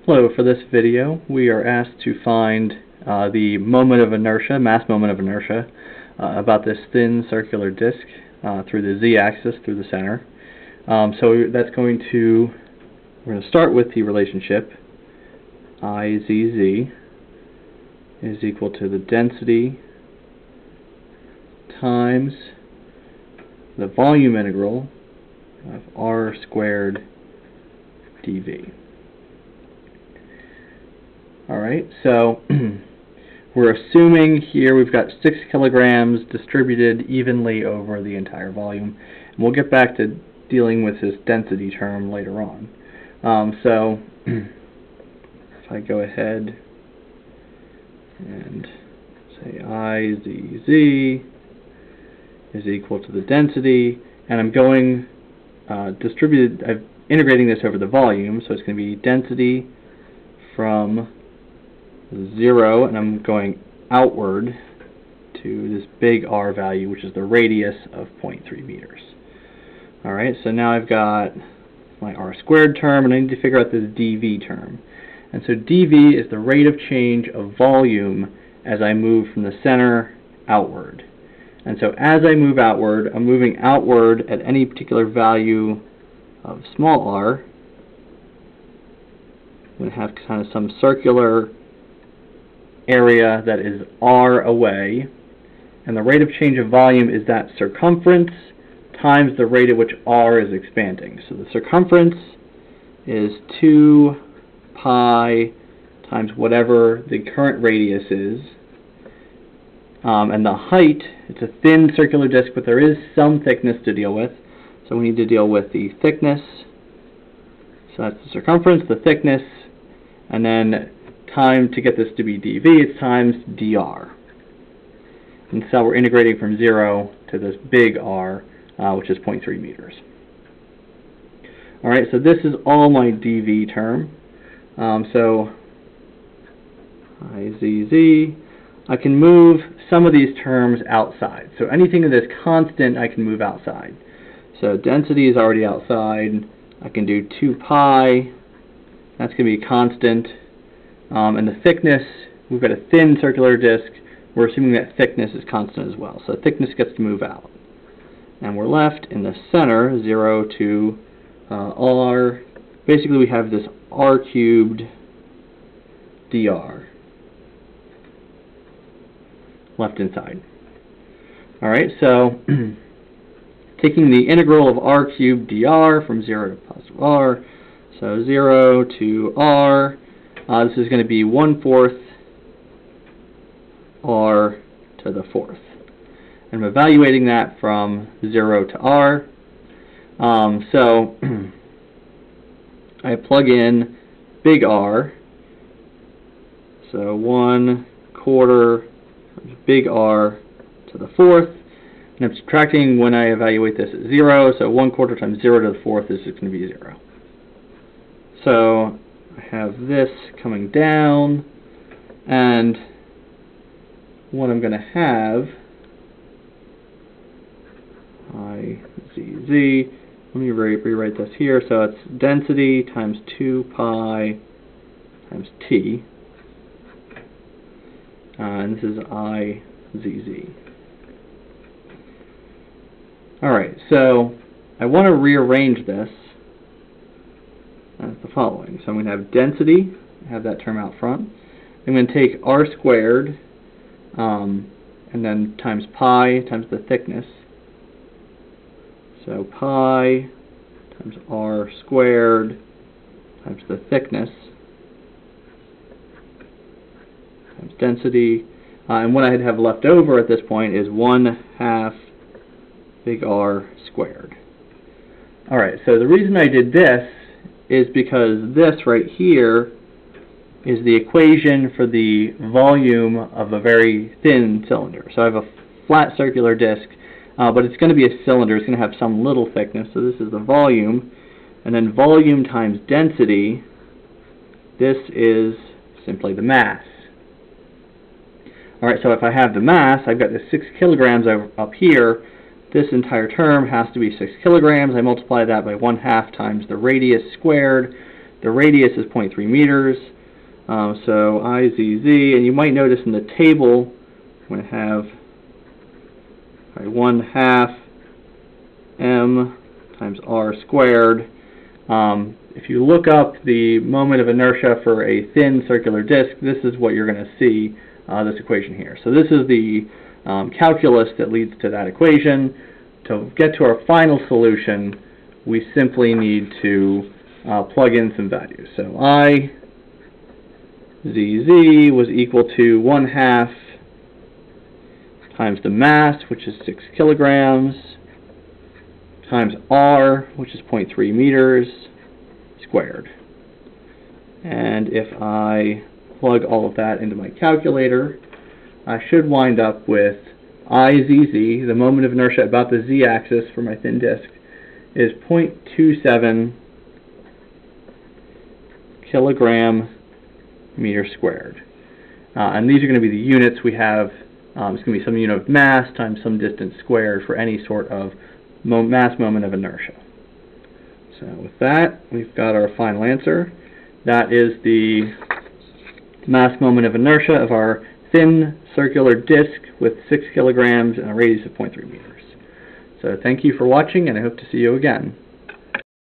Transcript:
Hello, for this video we are asked to find the moment of inertia, mass moment of inertia, about this thin circular disk through the z-axis through the center. We're going to start with the relationship IZZ is equal to the density times the volume integral of r squared dv. Alright, so we're assuming here we've got 6 kilograms distributed evenly over the entire volume. And we'll get back to dealing with this density term later on. If I go ahead and say IZZ is equal to the density, and I'm going I'm integrating this over the volume, so it's going to be density from 0, and I'm going outward to this big R value, which is the radius of 0.3 meters. Alright, so now I've got my R squared term, and I need to figure out this dV term. And so dV is the rate of change of volume as I move from the center outward. And so as I move outward, I'm moving outward at any particular value of small r. I'm going to have kind of some circular area that is r away, and the rate of change of volume is that circumference times the rate at which r is expanding. So the circumference is 2 pi times whatever the current radius is, and the height, it's a thin circular disk, but there is some thickness to deal with, so we need to deal with the thickness. So that's the circumference, the thickness, and then time to get this to be dV, it's times dr. And so we're integrating from 0 to this big R, which is 0.3 meters. Alright, so this is all my dV term. So IZZ, I can move some of these terms outside. So anything that is constant I can move outside. So density is already outside. I can do 2 pi, that's going to be constant. And the thickness, we've got a thin circular disk, we're assuming that thickness is constant as well. So thickness gets to move out. And we're left in the center, 0 to r. Basically we have this r cubed dr left inside. Alright, so taking the integral of r cubed dr from 0 to positive r, so 0 to r, this is going to be 1/4 r to the 4th. And I'm evaluating that from 0 to r. So I plug in big R, so 1/4 big R to the 4th, and I'm subtracting when I evaluate this at 0, so 1/4 times 0 to the 4th is just going to be 0. So I have this coming down, and what I'm going to have, IZZ, let me rewrite this here, so it's density times 2 pi times t, and this is IZZ. Alright, so I want to rearrange this as the following. So I'm going to have density, have that term out front. I'm going to take r squared, and then times pi times the thickness. So pi times r squared times the thickness times density. And what I'd have left over at this point is 1/2 big R squared. Alright, so the reason I did this is because this right here is the equation for the volume of a very thin cylinder. So I have a flat circular disk, but it's going to be a cylinder. It's going to have some little thickness. So this is the volume, and then volume times density, this is simply the mass. Alright, so if I have the mass, I've got the 6 kilograms up here. This entire term has to be 6 kilograms. I multiply that by 1/2 times the radius squared. The radius is 0.3 meters. So IZZ, and you might notice in the table, I'm going to have 1/2 m times r squared. If you look up the moment of inertia for a thin circular disk, this is what you're going to see, this equation here. So this is the calculus that leads to that equation. To get to our final solution, we simply need to plug in some values. So IZZ was equal to 1/2 times the mass, which is 6 kilograms, times R, which is 0.3 meters, squared. And if I plug all of that into my calculator, I should wind up with IZZ, the moment of inertia about the z-axis for my thin disk, is 0.27 kilogram meter squared. And these are going to be the units we have. It's going to be some unit of mass times some distance squared for any sort of mass moment of inertia. So with that, we've got our final answer. That is the mass moment of inertia of our thin circular disk with 6 kilograms and a radius of 0.3 meters. So thank you for watching, and I hope to see you again.